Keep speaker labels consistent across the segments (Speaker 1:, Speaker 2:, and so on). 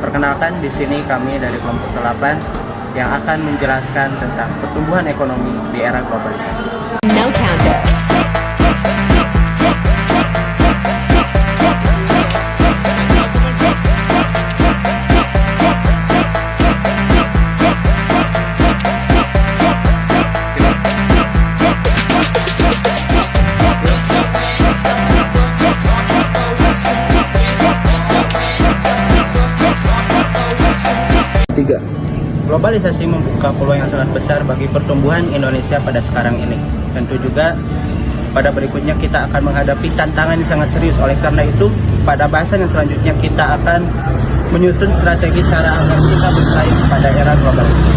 Speaker 1: Perkenalkan, di sini kami dari kelompok 8 yang akan menjelaskan tentang pertumbuhan ekonomi di era globalisasi.
Speaker 2: No counter.
Speaker 1: Globalisasi membuka peluang yang sangat besar bagi pertumbuhan Indonesia pada sekarang ini. Tentu juga pada berikutnya kita akan menghadapi tantangan yang sangat serius. Oleh karena itu, pada bahasan yang selanjutnya kita akan menyusun strategi cara agar kita bersaing pada era globalisasi.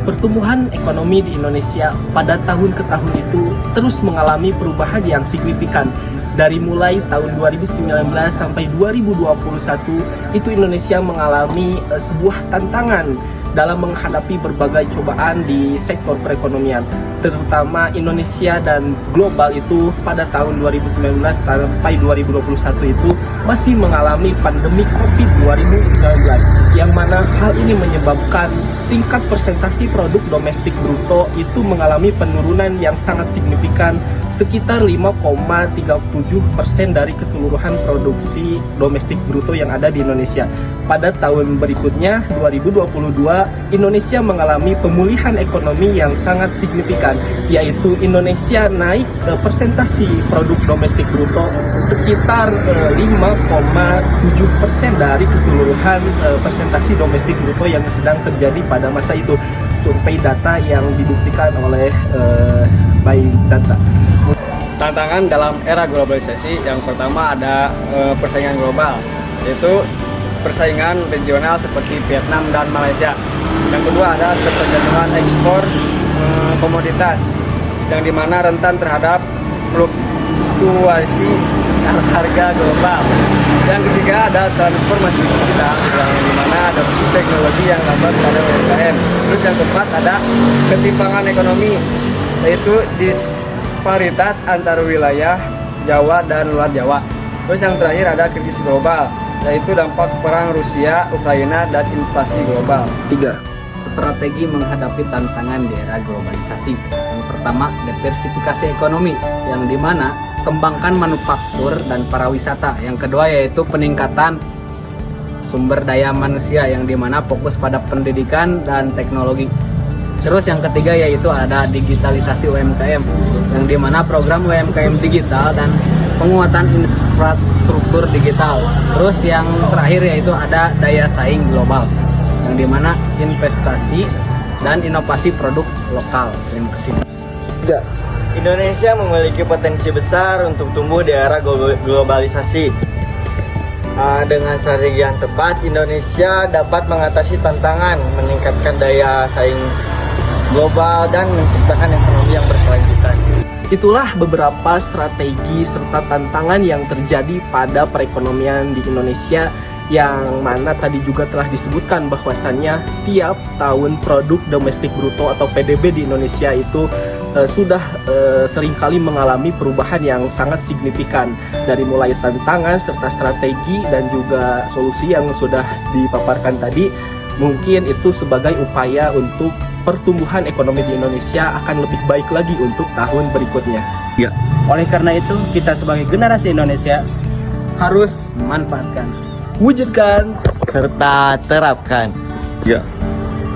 Speaker 3: Pertumbuhan ekonomi di Indonesia pada tahun ke tahun itu terus mengalami perubahan yang signifikan. Dari mulai tahun 2019 sampai 2021, itu Indonesia mengalami sebuah tantangan dalam menghadapi berbagai cobaan di sektor perekonomian. Terutama Indonesia dan global itu pada tahun 2019 sampai 2021 itu masih mengalami pandemi COVID-19, yang mana hal ini menyebabkan tingkat persentase produk domestik bruto itu mengalami penurunan yang sangat signifikan, sekitar 5,37% dari keseluruhan produksi domestik bruto yang ada di Indonesia. Pada tahun berikutnya, 2022, Indonesia mengalami pemulihan ekonomi yang sangat signifikan, yaitu Indonesia naik persentase produk domestik bruto sekitar 5,7% dari keseluruhan persentase domestik bruto yang sedang terjadi pada masa itu. Survei data yang dibuktikan oleh by data.
Speaker 4: Tantangan dalam era globalisasi, yang pertama ada persaingan global, yaitu persaingan regional seperti Vietnam dan Malaysia. Yang kedua ada ketergantungan ekspor komoditas, yang dimana rentan terhadap fluktuasi harga global. Yang ketiga ada transformasi digital, yang dimana adopsi teknologi yang lambat pada UMKM. Terus yang keempat ada ketimpangan ekonomi, yaitu disparitas antar wilayah Jawa dan luar Jawa. Terus yang terakhir ada krisis global, yaitu dampak perang Rusia, Ukraina, dan inflasi global.
Speaker 5: 3. Strategi menghadapi tantangan di era globalisasi. Yang pertama, diversifikasi ekonomi, yang dimana kembangkan manufaktur dan pariwisata. Yang kedua yaitu peningkatan sumber daya manusia, yang dimana fokus pada pendidikan dan teknologi. Terus yang ketiga yaitu ada digitalisasi UMKM, yang dimana program UMKM digital dan penguatan infrastruktur digital. Terus yang terakhir yaitu ada daya saing global, yang dimana investasi dan inovasi produk lokal. Terima kasih.
Speaker 1: Indonesia memiliki potensi besar untuk tumbuh di era globalisasi. Dengan strategi yang tepat, Indonesia dapat mengatasi tantangan, meningkatkan daya saing global, dan menciptakan ekonomi yang berkelanjutan.
Speaker 3: Itulah beberapa strategi serta tantangan yang terjadi pada perekonomian di Indonesia, yang mana tadi juga telah disebutkan bahwasannya tiap tahun produk domestik bruto atau PDB di Indonesia itu sudah seringkali mengalami perubahan yang sangat signifikan, dari mulai tantangan serta strategi dan juga solusi yang sudah dipaparkan tadi. Mungkin itu sebagai upaya untuk pertumbuhan ekonomi di Indonesia akan lebih baik lagi untuk tahun berikutnya.
Speaker 1: Ya. Oleh karena itu, kita sebagai generasi Indonesia
Speaker 5: Harus memanfaatkan,
Speaker 3: wujudkan,
Speaker 1: serta terapkan.
Speaker 4: Ya.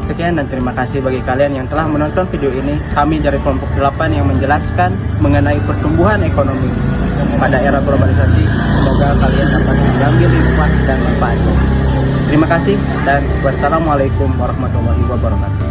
Speaker 1: Sekian dan terima kasih bagi kalian yang telah menonton video ini. Kami dari kelompok 8 yang menjelaskan mengenai pertumbuhan ekonomi pada era globalisasi. Semoga kalian dapat mengambil hikmah dan manfaatnya. Terima kasih dan wassalamualaikum warahmatullahi wabarakatuh.